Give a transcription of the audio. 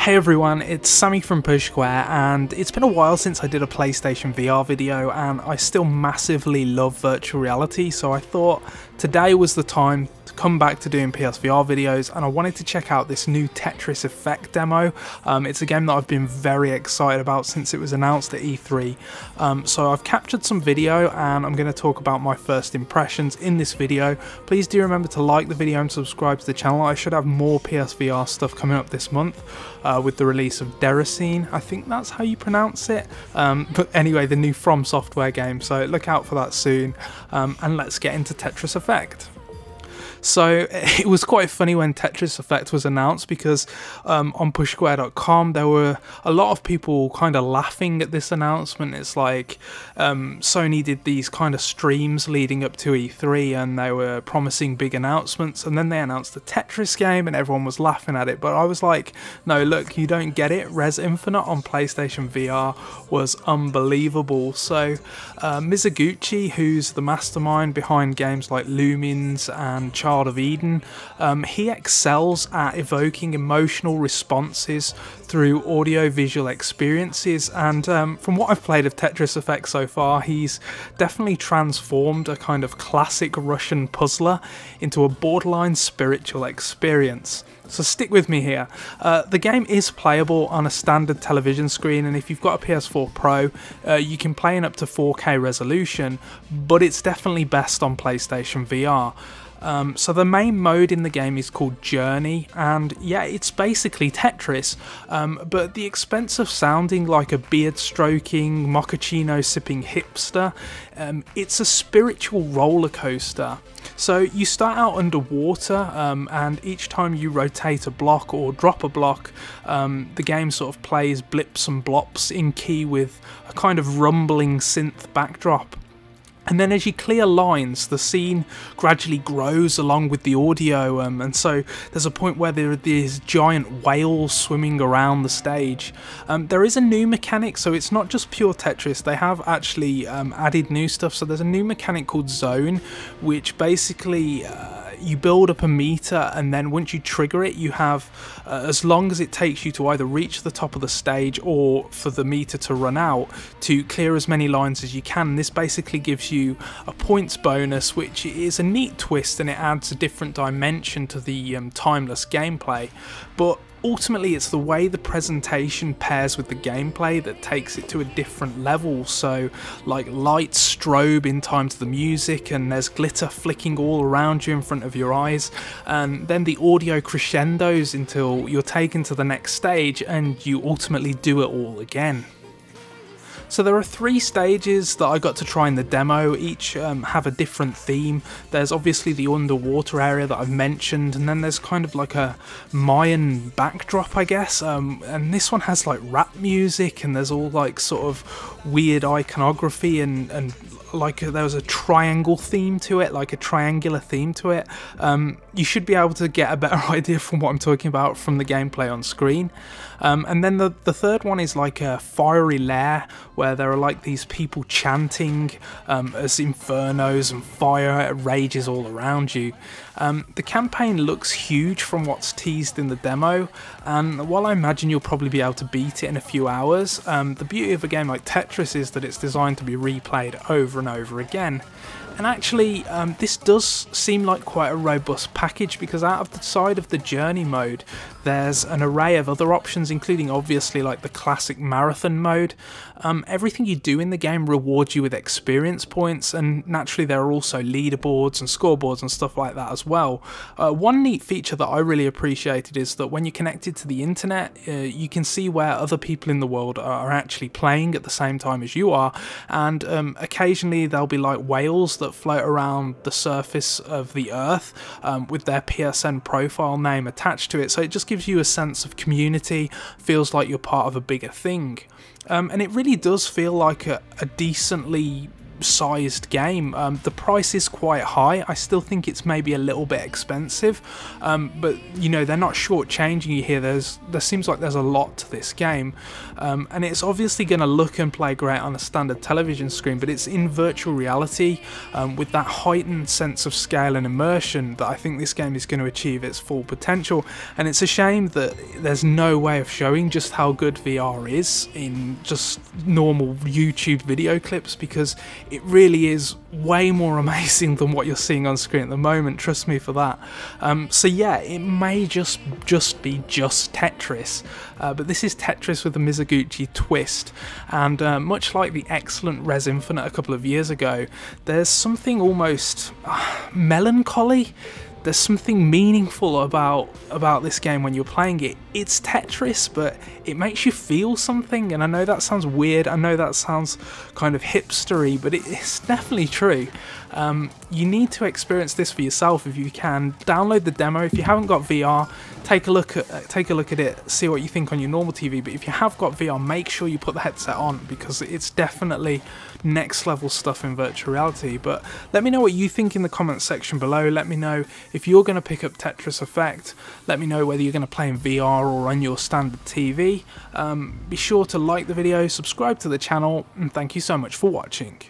Hey everyone, it's Sammy from Push Square, and it's been a while since I did a PlayStation VR video, and I still massively love virtual reality, so I thought today was the time to come back to doing PSVR videos, and I wanted to check out this new Tetris Effect demo. It's a game that I've been very excited about since it was announced at E3, so I've captured some video and I'm going to talk about my first impressions in this video. Please do remember to like the video and subscribe to the channel. I should have more PSVR stuff coming up this month with the release of Deracine, I think that's how you pronounce it, but anyway, the new From Software game, so look out for that soon, and let's get into Tetris Effect. So it was quite funny when Tetris Effect was announced because on pushsquare.com there were a lot of people kind of laughing at this announcement. It's like Sony did these kind of streams leading up to E3 and they were promising big announcements, and then they announced the Tetris game and everyone was laughing at it. But I was like, no, look, you don't get it. Res Infinite on PlayStation VR was unbelievable. So Mizuguchi, who's the mastermind behind games like Lumines and Child of Eden, he excels at evoking emotional responses through audio-visual experiences, and from what I've played of Tetris Effect so far, he's definitely transformed a kind of classic Russian puzzler into a borderline spiritual experience. So stick with me here. The game is playable on a standard television screen, and if you've got a PS4 Pro, you can play in up to 4K resolution, but it's definitely best on PlayStation VR. So the main mode in the game is called Journey, and yeah, it's basically Tetris, but at the expense of sounding like a beard-stroking, mochaccino-sipping hipster, it's a spiritual roller coaster. So you start out underwater, and each time you rotate a block or drop a block, the game sort of plays blips and blops in key with a kind of rumbling synth backdrop. And then as you clear lines, the scene gradually grows along with the audio, and so there's a point where there are these giant whales swimming around the stage. There is a new mechanic, so it's not just pure Tetris, they have actually added new stuff. So there's a new mechanic called Zone, which basically you build up a meter, and then once you trigger it, you have as long as it takes you to either reach the top of the stage or for the meter to run out, to clear as many lines as you can. This basically gives you a points bonus, which is a neat twist, and it adds a different dimension to the timeless gameplay. But ultimately it's the way the presentation pairs with the gameplay that takes it to a different level. So like lights strobe in time to the music, and there's glitter flicking all around you in front of your eyes, and then the audio crescendos until you're taken to the next stage and you ultimately do it all again. So there are 3 stages that I got to try in the demo, each have a different theme. There's obviously the underwater area that I've mentioned, and then there's kind of like a Mayan backdrop, I guess, and this one has like rap music, and there's all like sort of weird iconography, and like there was a triangle theme to it, like a triangular theme to it. You should be able to get a better idea from what I'm talking about from the gameplay on screen. And then the third one is like a fiery lair, where there are like these people chanting as infernos and fire rages all around you. The campaign looks huge from what's teased in the demo, and while I imagine you'll probably be able to beat it in a few hours, the beauty of a game like Tetris is that it's designed to be replayed over and over again. And actually, this does seem like quite a robust package, because out of the side of the journey mode, there's an array of other options, including obviously like the classic marathon mode. Everything you do in the game rewards you with experience points, and naturally there are also leaderboards and scoreboards and stuff like that as well. One neat feature that I really appreciated is that when you're connected to the internet, you can see where other people in the world are actually playing at the same time as you are, and occasionally there'll be like whales that float around the surface of the earth with their PSN profile name attached to it, so it just gives you a sense of community, feels like you're part of a bigger thing. And it really does feel like a decently sized game. The price is quite high. I still think it's maybe a little bit expensive, but you know, they're not shortchanging you here. There seems like there's a lot to this game, and it's obviously going to look and play great on a standard television screen, but it's in virtual reality with that heightened sense of scale and immersion that I think this game is going to achieve its full potential. And it's a shame that there's no way of showing just how good VR is in just normal YouTube video clips, because it really is way more amazing than what you're seeing on screen at the moment, trust me for that. So yeah, it may just be Tetris, but this is Tetris with a Mizuguchi twist, and much like the excellent Res Infinite a couple of years ago, there's something almost melancholy. There's something meaningful about this game when you're playing it. It's Tetris, but it makes you feel something, and I know that sounds weird, I know that sounds kind of hipstery, but it's definitely true. You need to experience this for yourself if you can. Download the demo. If you haven't got VR, take a look at it, see what you think on your normal TV, but if you have got VR, make sure you put the headset on, because it's definitely next level stuff in virtual reality. But let me know what you think in the comments section below. Let me know if you're going to pick up Tetris Effect. Let me know whether you're going to play in VR or on your standard TV. Be sure to like the video, subscribe to the channel, and thank you so much for watching.